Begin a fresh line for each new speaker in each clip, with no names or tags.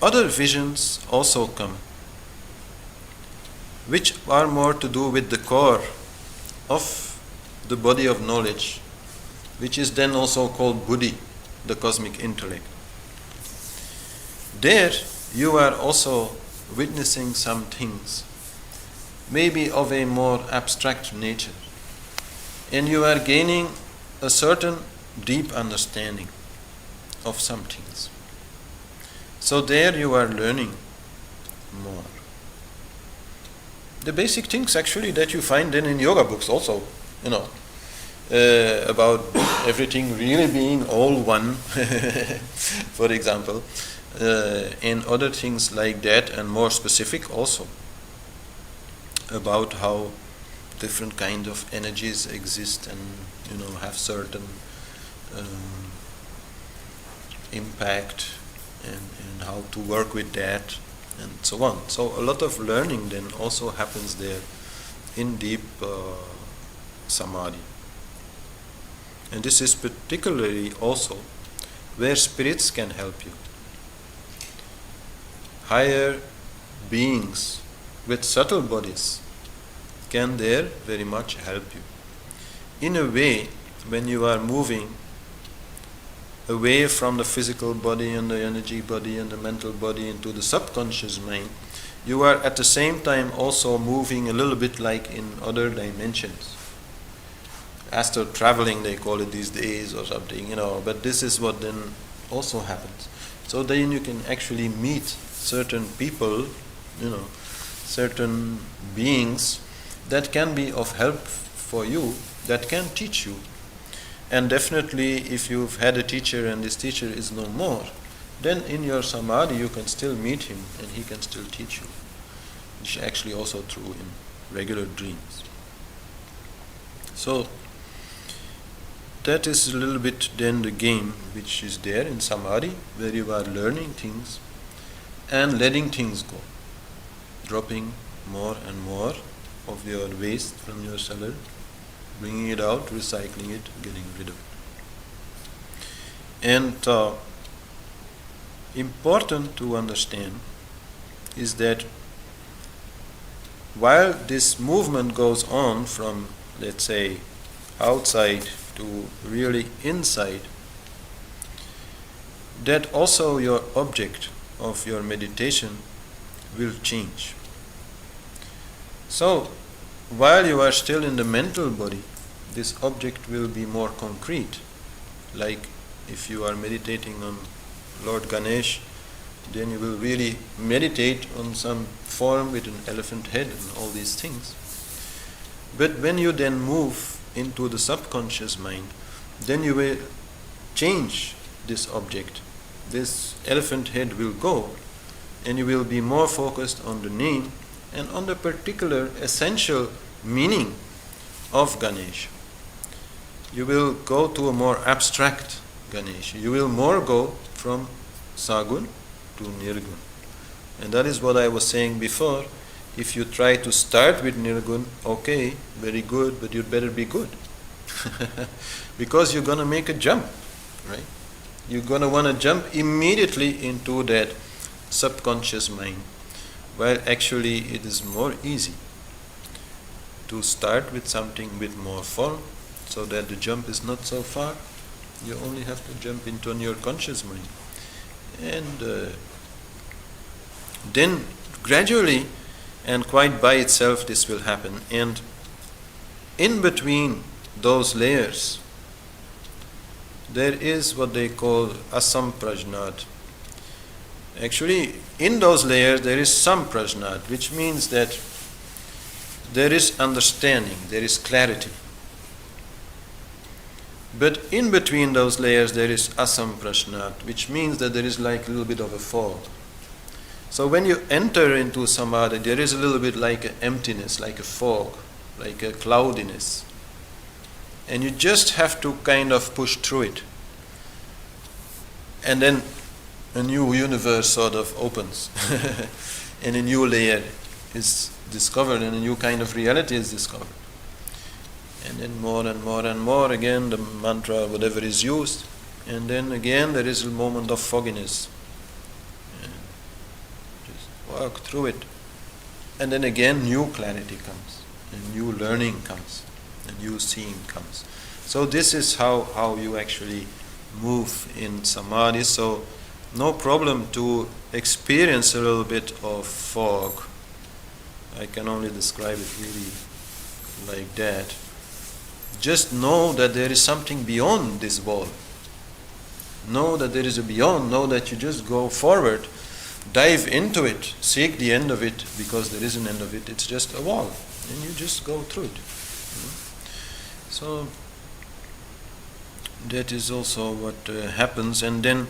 other visions also come, which are more to do with the core of the body of knowledge, which is then also called Buddhi, the cosmic intellect. There you are also witnessing some things, maybe of a more abstract nature, and you are gaining a certain deep understanding of some things. So there you are learning more. The basic things actually that you find then in yoga books also, about everything really being all one, for example, and other things like that, and more specific also about how different kind of energies exist and have certain impact and how to work with that and so on. So a lot of learning then also happens there in deep Samadhi. And this is particularly also where spirits can help you. Higher beings with subtle bodies can there very much help you. In a way, when you are moving away from the physical body and the energy body and the mental body into the subconscious mind, you are at the same time also moving a little bit like in other dimensions. Astral traveling, they call it these days or something, but this is what then also happens. So then you can actually meet certain people, certain beings that can be of help for you, that can teach you. And definitely if you've had a teacher and this teacher is no more, then in your Samadhi you can still meet him and he can still teach you. Which is actually also true in regular dreams. So that is a little bit then the game which is there in Samadhi, where you are learning things and letting things go, dropping more and more of your waste from your cellar, bringing it out, recycling it, getting rid of it. And important to understand is that while this movement goes on from, let's say, outside to really inside, that also your object of your meditation will change. So, while you are still in the mental body, this object will be more concrete. Like if you are meditating on Lord Ganesh, then you will really meditate on some form with an elephant head and all these things. But when you then move into the subconscious mind, then you will change this object. This elephant head will go, and you will be more focused on the name and on the particular essential meaning of Ganesh. You will go to a more abstract Ganesh. You will more go from Sagun to Nirgun. And that is what I was saying before. If you try to start with Nirgun, okay, very good, but you'd better be good. Because you're going to make a jump, right? You're going to want to jump immediately into that subconscious mind, while actually it is more easy to start with something with more form, so that the jump is not so far. You only have to jump into your conscious mind. And then gradually and quite by itself this will happen. And in between those layers, there is what they call asamprajnat. Actually, in those layers there is samprajnat, which means that there is understanding, there is clarity. But in between those layers there is asamprajnat, which means that there is like a little bit of a fog. So when you enter into Samadhi, there is a little bit like an emptiness, like a fog, like a cloudiness. And you just have to kind of push through it. And then a new universe sort of opens. And a new layer is discovered, and a new kind of reality is discovered. And then more and more and more again, the mantra, whatever is used. And then again there is a moment of fogginess. walk through it. And then again new clarity comes, and new learning comes, and new seeing comes. So this is how you actually move in Samadhi. So no problem to experience a little bit of fog. I can only describe it really like that. Just know that there is something beyond this wall. Know that there is a beyond. Know that you just go forward, dive into it, seek the end of it, because there is an end of it. It's just a wall, and you just go through it. So that is also what happens. And then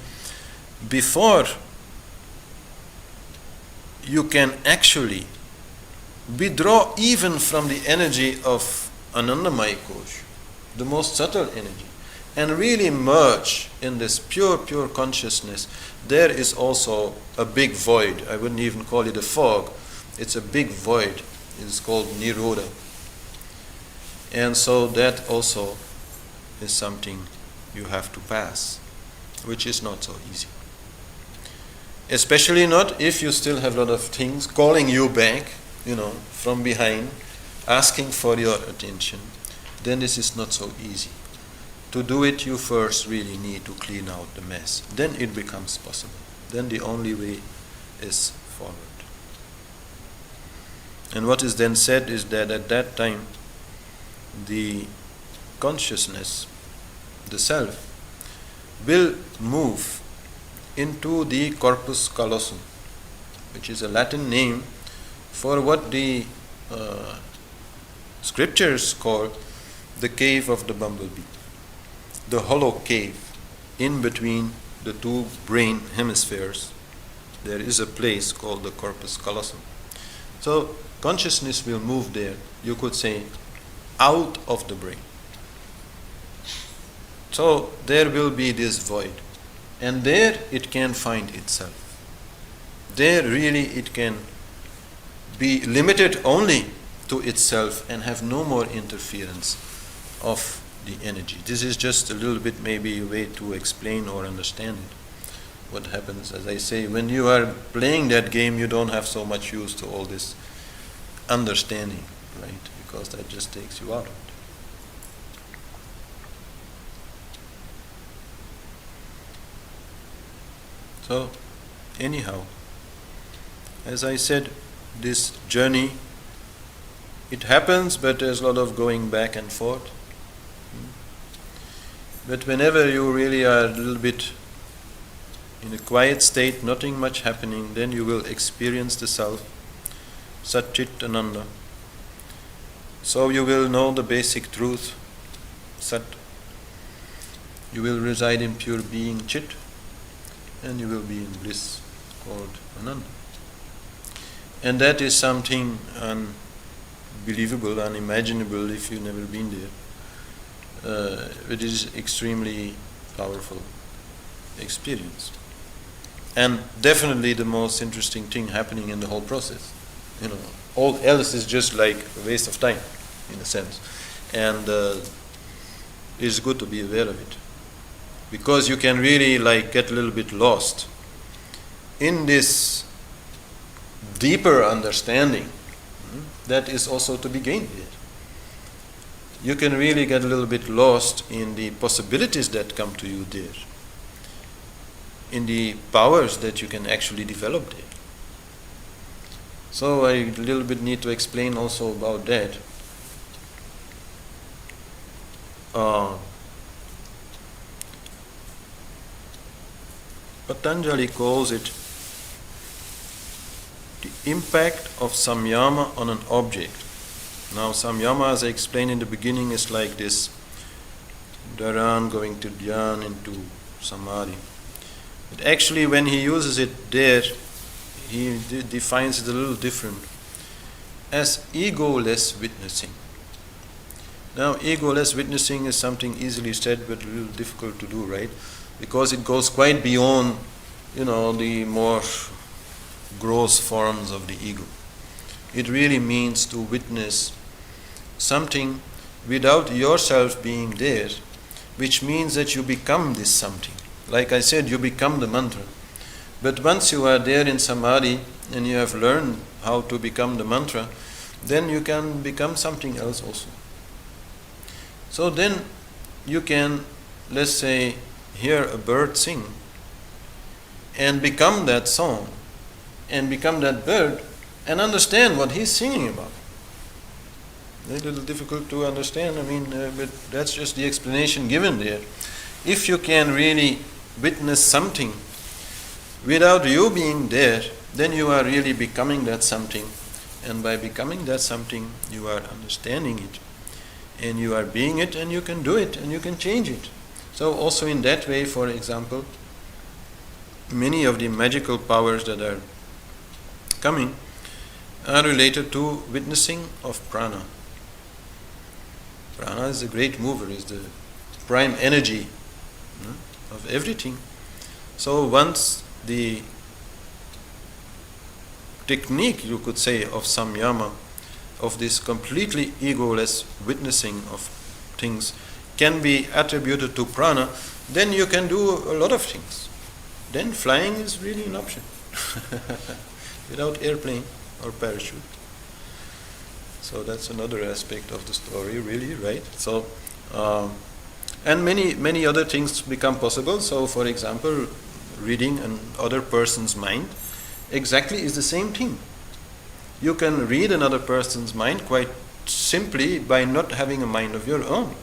before you can actually withdraw even from the energy of Anandamaya Kosh, the most subtle energy, and really merge in this pure consciousness, there is also a big void. I wouldn't even call it a fog. It's a big void. It's called Nirodha. And so that also is something you have to pass, which is not so easy. Especially not if you still have a lot of things calling you back, from behind, asking for your attention. Then this is not so easy. To do it, you first really need to clean out the mess. Then it becomes possible. Then the only way is forward. And what is then said is that at that time, the consciousness, the self, will move into the corpus callosum, which is a Latin name for what the scriptures call the cave of the bumblebee, the hollow cave in between the two brain hemispheres. There is a place called the corpus callosum. So consciousness will move there, you could say, out of the brain. So there will be this void, and there it can find itself. There really it can be limited only to itself and have no more interference of the energy. This is just a little bit maybe a way to explain or understand it. What happens, as I say, when you are playing that game, you don't have so much use to all this understanding, right? Because that just takes you out of it. So, anyhow, as I said, this journey, it happens, but there's a lot of going back and forth. But whenever you really are a little bit in a quiet state, nothing much happening, then you will experience the self, Sat Chit Ananda. So you will know the basic truth, Sat. You will reside in pure being, Chit, and you will be in bliss called Ananda. And that is something unbelievable, unimaginable if you've never been there. It is extremely powerful experience. And definitely the most interesting thing happening in the whole process. All else is just like a waste of time, in a sense. And it's good to be aware of it. Because you can really get a little bit lost in this deeper understanding that is also to be gained here. You can really get a little bit lost in the possibilities that come to you there, in the powers that you can actually develop there. So I a little bit need to explain also about that. Patanjali calls it the impact of samyama on an object. Now samyama, as I explained in the beginning, is like this dharan going to dhyan into samadhi. But actually when he uses it there, he defines it a little different, as egoless witnessing. Now egoless witnessing is something easily said but a little difficult to do, right? Because it goes quite beyond, the more gross forms of the ego. It really means to witness something without yourself being there, which means that you become this something. Like I said, you become the mantra. But once you are there in Samadhi and you have learned how to become the mantra, then you can become something else also. So then you can, let's say, hear a bird sing and become that song and become that bird and understand what he's singing about. A little difficult to understand, but that's just the explanation given there. If you can really witness something without you being there, then you are really becoming that something. And by becoming that something, you are understanding it. And you are being it, and you can do it, and you can change it. So also in that way, for example, many of the magical powers that are coming are related to witnessing of prana. Prana is the great mover, is the prime energy of everything. So once the technique, you could say, of samyama, of this completely egoless witnessing of things, can be attributed to prana, then you can do a lot of things. Then flying is really an option without airplane or parachute. So that's another aspect of the story, really, right? So, and many other things become possible. So, for example, reading another person's mind exactly is the same thing. You can read another person's mind quite simply by not having a mind of your own.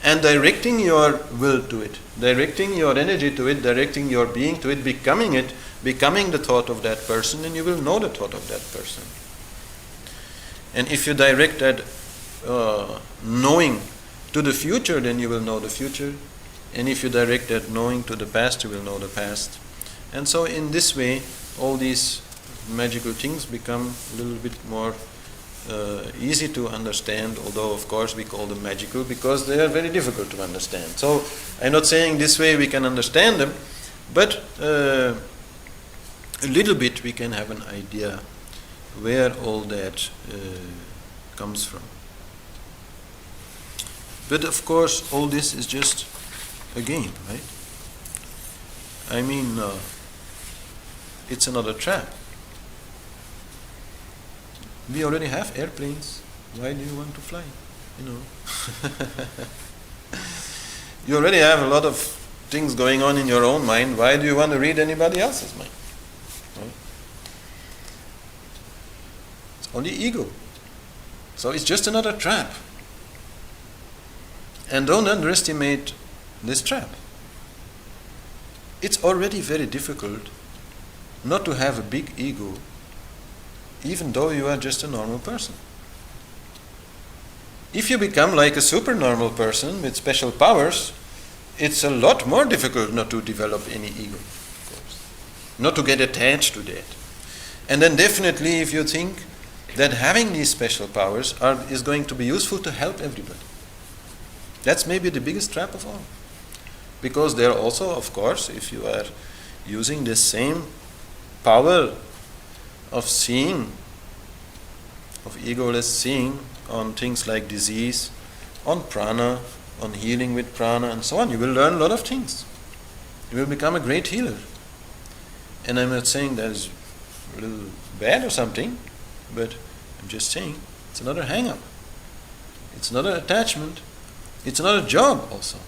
And directing your will to it, directing your energy to it, directing your being to it, becoming the thought of that person, and you will know the thought of that person. And if you direct that knowing to the future, then you will know the future. And if you direct that knowing to the past, you will know the past. And so in this way, all these magical things become a little bit more easy to understand, although of course we call them magical because they are very difficult to understand. So I'm not saying this way we can understand them, but a little bit we can have an idea where all that comes from. But of course all this is just a game, right? It's another trap. We already have airplanes. Why do you want to fly? You already have a lot of things going on in your own mind. Why do you want to read anybody else's mind? Right? It's only ego. So it's just another trap. And don't underestimate this trap. It's already very difficult not to have a big ego, even though you are just a normal person. If you become like a supernormal person with special powers, it's a lot more difficult not to develop any ego, of course. Not to get attached to that. And then definitely if you think that having these special powers is going to be useful to help everybody. That's maybe the biggest trap of all. Because there also, of course, if you are using the same power of seeing, of egoless seeing on things like disease, on prana, on healing with prana and so on, you will learn a lot of things. You will become a great healer. And I'm not saying that is a little bad or something, but I'm just saying it's another hang-up. It's another attachment. It's another job also.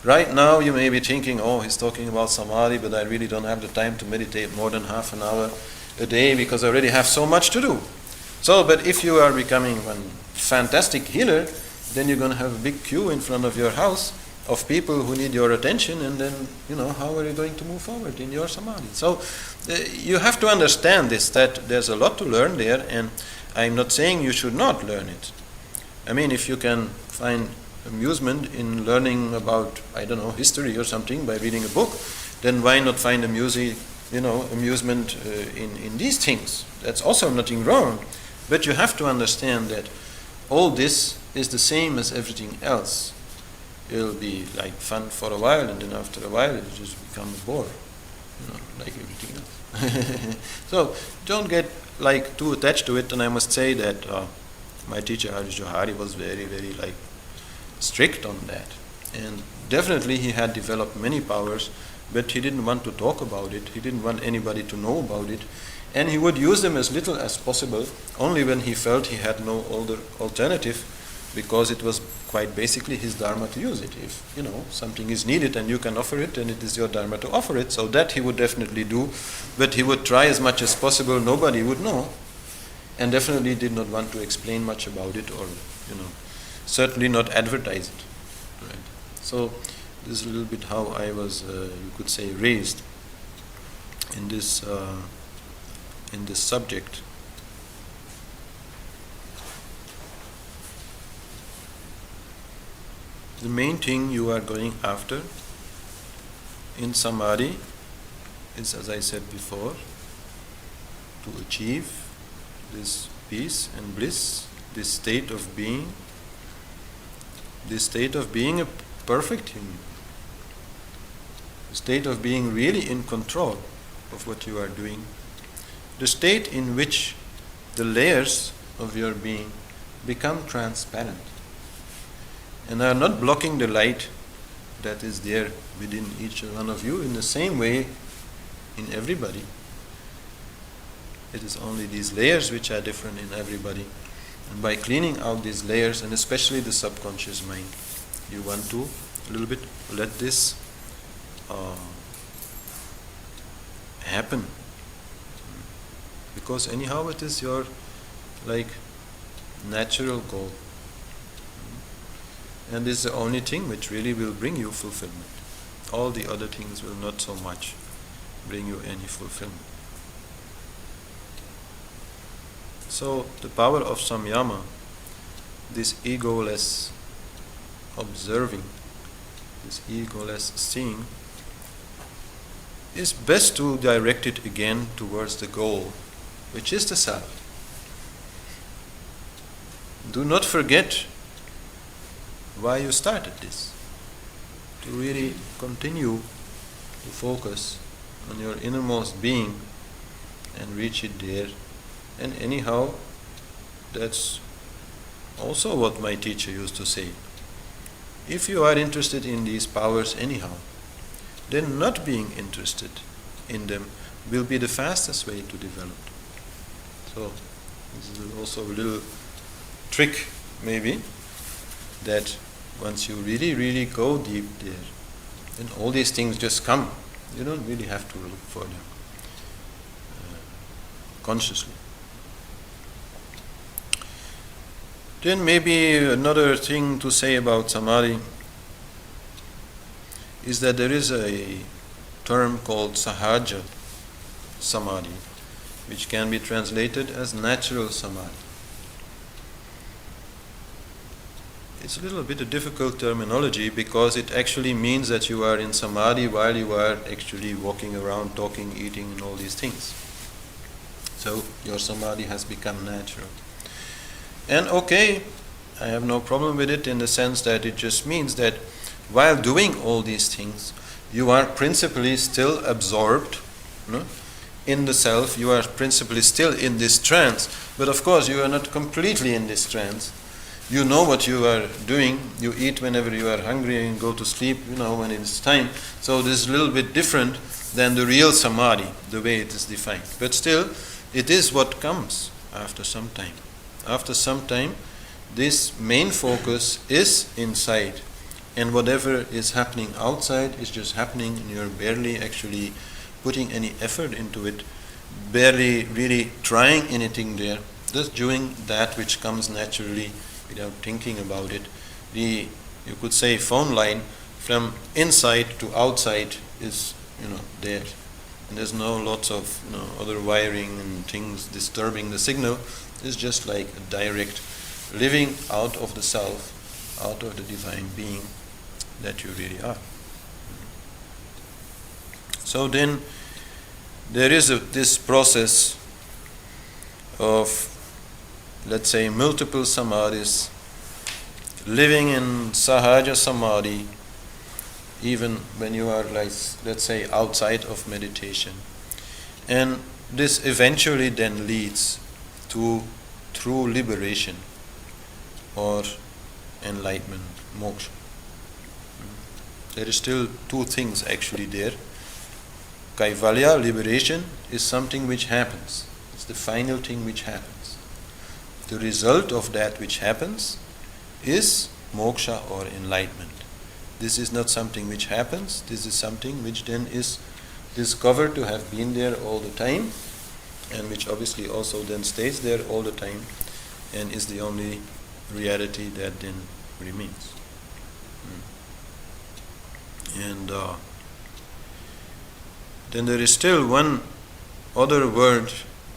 Right now you may be thinking, oh, he's talking about Samadhi, but I really don't have the time to meditate more than half an hour a day because I already have so much to do. So, but if you are becoming one fantastic healer, then you're going to have a big queue in front of your house of people who need your attention, and then, how are you going to move forward in your Samadhi? So, you have to understand this, that there's a lot to learn there, and I'm not saying you should not learn it. If you can find amusement in learning about, history or something by reading a book, then why not find amusement in these things? That's also nothing wrong. But you have to understand that all this is the same as everything else. It'll be like fun for a while, and then after a while it'll just become a bore, like everything else. So don't get too attached to it. And I must say that my teacher Hari Johari was very, very strict on that, and definitely he had developed many powers but he didn't want to talk about it, he didn't want anybody to know about it, and he would use them as little as possible, only when he felt he had no other alternative, because it was quite basically his dharma to use it. If something is needed and you can offer it, then it is your dharma to offer it. So that he would definitely do, but he would try as much as possible, nobody would know, and definitely did not want to explain much about it, or certainly not advertise it. Right. So this is a little bit how I was, you could say, raised in this subject. The main thing you are going after in Samadhi is, as I said before, to achieve this peace and bliss, this state of being a perfect human, the state of being really in control of what you are doing, the state in which the layers of your being become transparent and are not blocking the light that is there within each one of you in the same way in everybody. It is only these layers which are different in everybody. And by cleaning out these layers, and especially the subconscious mind, you want to a little bit let this happen. Because anyhow it is your natural goal. And this is the only thing which really will bring you fulfillment. All the other things will not so much bring you any fulfillment. So the power of samyama, this egoless observing, this egoless seeing, is best to direct it again towards the goal, which is the self. Do not forget why you started this. To really continue to focus on your innermost being and reach it there. And anyhow, that's also what my teacher used to say. If you are interested in these powers anyhow, then not being interested in them will be the fastest way to develop. So this is also a little trick maybe, that once you really, really go deep there, then all these things just come. You don't really have to look for them consciously. Then maybe another thing to say about Samadhi is that there is a term called sahaj Samadhi, which can be translated as natural Samadhi. It's a little bit a difficult terminology because it actually means that you are in Samadhi while you are actually walking around, talking, eating and all these things. So your Samadhi has become natural. And okay, I have no problem with it in the sense that it just means that while doing all these things, you are principally still absorbed in the self, you are principally still in this trance, but of course you are not completely in this trance. You know what you are doing, you eat whenever you are hungry and go to sleep, when it's time. So this is a little bit different than the real Samadhi, the way it is defined. But still, it is what comes after some time. After some time, this main focus is inside, and whatever is happening outside is just happening, and you're barely actually putting any effort into it, barely really trying anything there, just doing that which comes naturally without thinking about it. You could say phone line from inside to outside is there, and there's no lots of other wiring and things disturbing the signal. It's just like a direct living out of the self, out of the divine being that you really are. So then there is this process of, let's say, multiple samadhis, living in sahaja samadhi, even when you are, let's say, outside of meditation. And this eventually then leads to true liberation or enlightenment, moksha. There is still two things actually there. Kaivalya, liberation, is something which happens. It's the final thing which happens. The result of that which happens is moksha or enlightenment. This is not something which happens, this is something which then is discovered to have been there all the time, and which obviously also then stays there all the time, and is the only reality that then remains. And then there is still one other word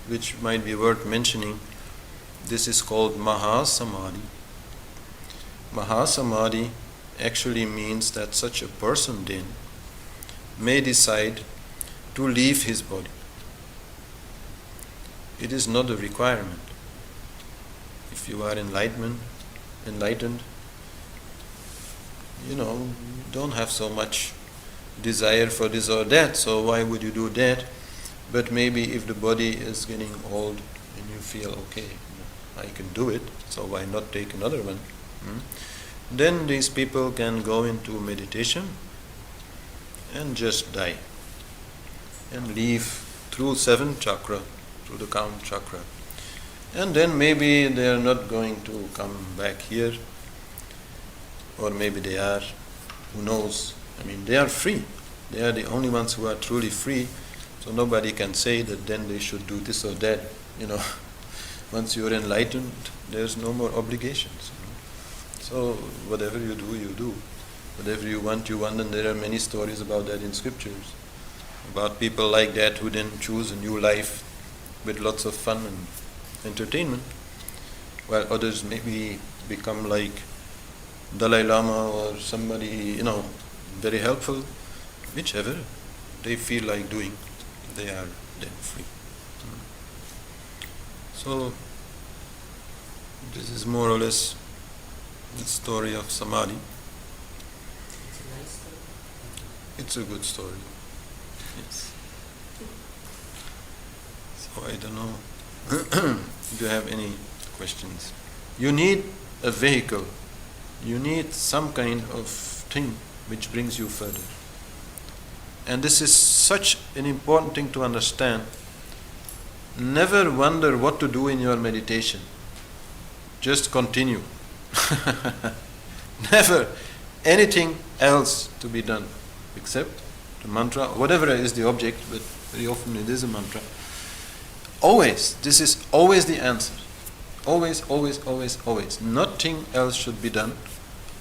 which might be worth mentioning. This is called maha samadhi. Maha samadhi actually means that such a person then may decide to leave his body. It is not a requirement. If you are enlightened, don't have so much desire for this or that, so why would you do that? But maybe if the body is getting old and you feel, okay, I can do it, so why not take another one? Then these people can go into meditation and just die and leave through 7th chakra, through the count chakra. And then maybe they are not going to come back here, or maybe they are, who knows. I mean, they are free. They are the only ones who are truly free, so nobody can say that then they should do this or that. Once you are enlightened, there's no more obligations. So whatever you do, you do. Whatever you want, and there are many stories about that in scriptures, about people like that who then choose a new life with lots of fun and entertainment, while others maybe become like Dalai Lama or somebody, very helpful. Whichever they feel like doing, they are then free. So this is more or less the story of Samadhi.
It's a nice story.
It's a good story. Yes. So I don't know. Do you have any questions? You need a vehicle. You need some kind of thing which brings you further. And this is such an important thing to understand. Never wonder what to do in your meditation. Just continue. Never anything else to be done except the mantra, whatever is the object, but very often it is a mantra. Always, this is always the answer. Always, always, always, always. Nothing else should be done.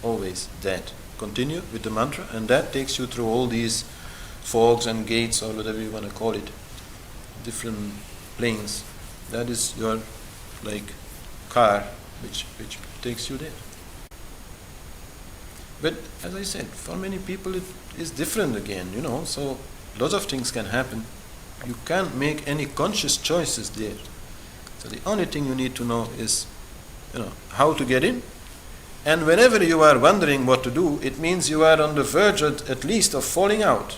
Always that. Continue with the mantra, and that takes you through all these fogs and gates, or whatever you want to call it, different planes. That is your car which takes you there. But as I said, for many people it is different again, so lots of things can happen. You can't make any conscious choices there. So the only thing you need to know is how to get in. And whenever you are wondering what to do, it means you are on the verge at least of falling out.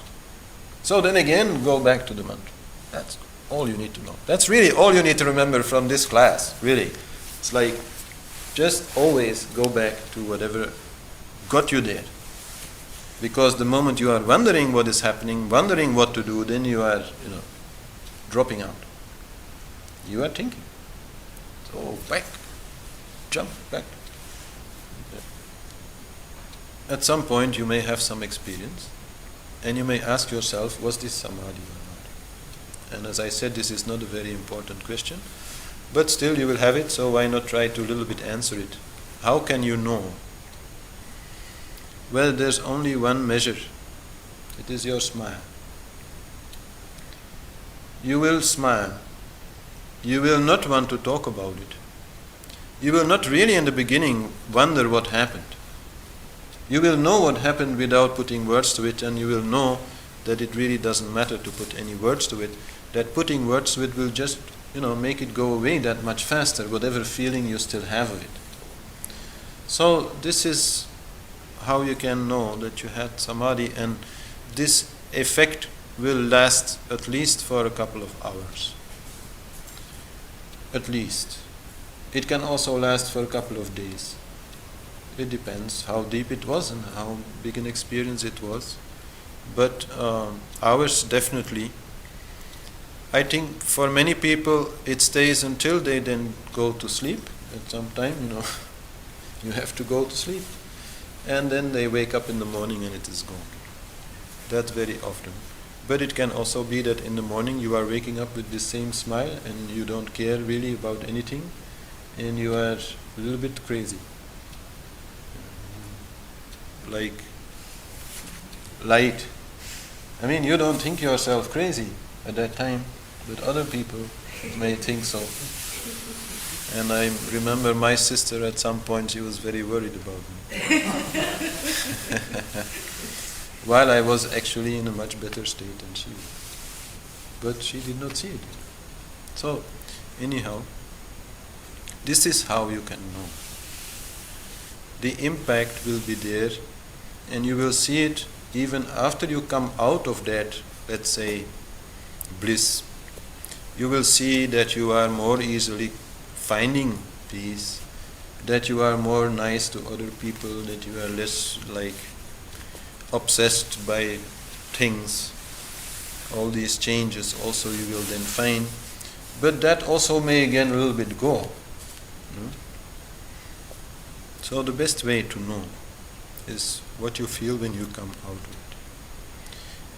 So then again, go back to the mantra. That's all you need to know. That's really all you need to remember from this class, really. It's like, just always go back to whatever got you there. Because the moment you are wondering what is happening, wondering what to do, then you are, dropping out. You are thinking. So back, jump back. At some point you may have some experience, and you may ask yourself, was this Samadhi or not? And as I said, this is not a very important question, but still you will have it, so why not try to a little bit answer it? How can you know? Well, there's only one measure. It is your smile. You will smile. You will not want to talk about it. You will not really in the beginning wonder what happened. You will know what happened without putting words to it, and you will know that it really doesn't matter to put any words to it. That putting words to it will just, make it go away that much faster, whatever feeling you still have of it. So this is how you can know that you had Samadhi, and this effect will last at least for a couple of hours. At least. It can also last for a couple of days. It depends how deep it was and how big an experience it was. But ours definitely. I think for many people it stays until they then go to sleep. At some time, you have to go to sleep. And then they wake up in the morning and it is gone. That's very often. But it can also be that in the morning you are waking up with the same smile and you don't care really about anything and you are a little bit crazy. Like light. I mean, you don't think yourself crazy at that time, but other people may think so. And I remember my sister at some point, she was very worried about me. While I was actually in a much better state than she was. But she did not see it. So, anyhow, this is how you can know. The impact will be there, and you will see it even after you come out of that, let's say, bliss. You will see that you are more easily finding peace, that you are more nice to other people, that you are less obsessed by things. All these changes also you will then find. But that also may again a little bit go. So the best way to know is what you feel when you come out of it.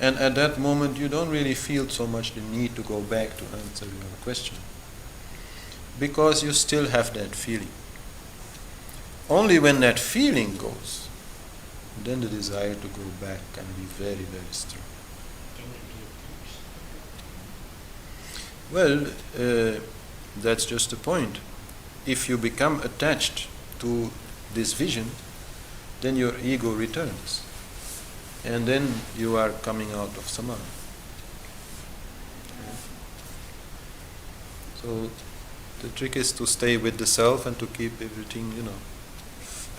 And at that moment you don't really feel so much the need to go back to answer your question. Because you still have that feeling. Only when that feeling goes, then the desire to go back can be very, very strong.
Can you be attached?
Well, that's just the point. If you become attached to this vision, then your ego returns. And then you are coming out of Samadhi. So the trick is to stay with the self and to keep everything,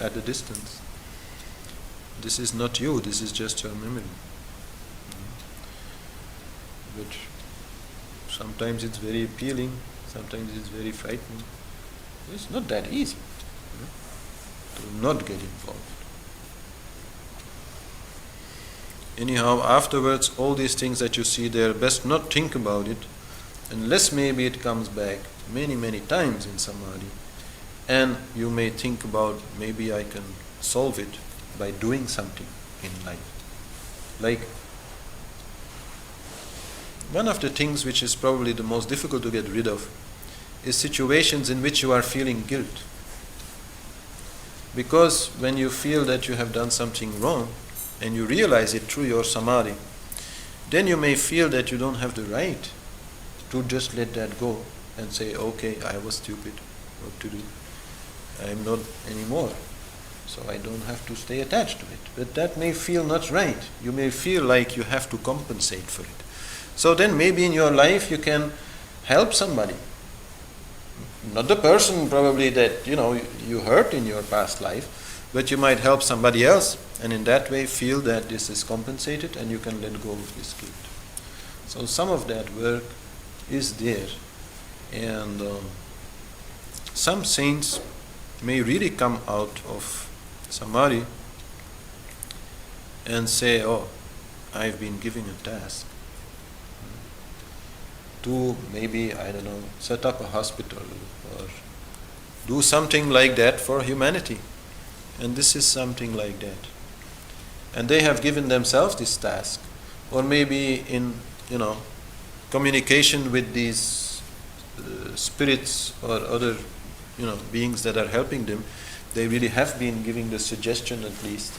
at a distance. This is not you, this is just your memory. But sometimes it's very appealing, sometimes it's very frightening. It's not that easy to not get involved. Anyhow, afterwards, all these things that you see there, best not think about it, unless maybe it comes back many, many times in Samadhi. And you may think about, maybe I can solve it by doing something in life. Like, one of the things which is probably the most difficult to get rid of is situations in which you are feeling guilt. Because when you feel that you have done something wrong, and you realize it through your Samadhi, then you may feel that you don't have the right to just let that go and say, okay, I was stupid, what to do? I am not anymore, so I don't have to stay attached to it. But that may feel not right. You may feel like you have to compensate for it. So then maybe in your life you can help somebody. Not the person probably that you hurt in your past life, but you might help somebody else, and in that way feel that this is compensated and you can let go of this guilt. So some of that work is there, and some saints may really come out of Samadhi and say, oh, I've been given a task to maybe, set up a hospital or do something like that for humanity. And this is something like that. And they have given themselves this task. Or maybe in, communication with these spirits or other, beings that are helping them, they really have been giving the suggestion at least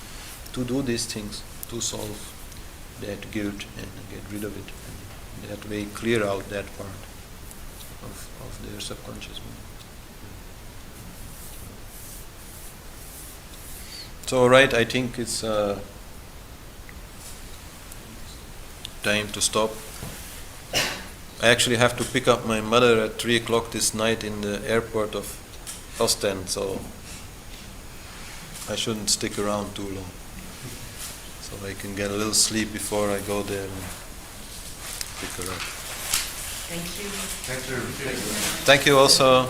to do these things, to solve that guilt and get rid of it. And that way clear out that part of their subconscious mind. So, all right, I think it's time to stop. I actually have to pick up my mother at 3 o'clock this night in the airport of Ostend, so I shouldn't stick around too long. So I can get a little sleep before I go there and pick her up.
Thank you.
Thank you also.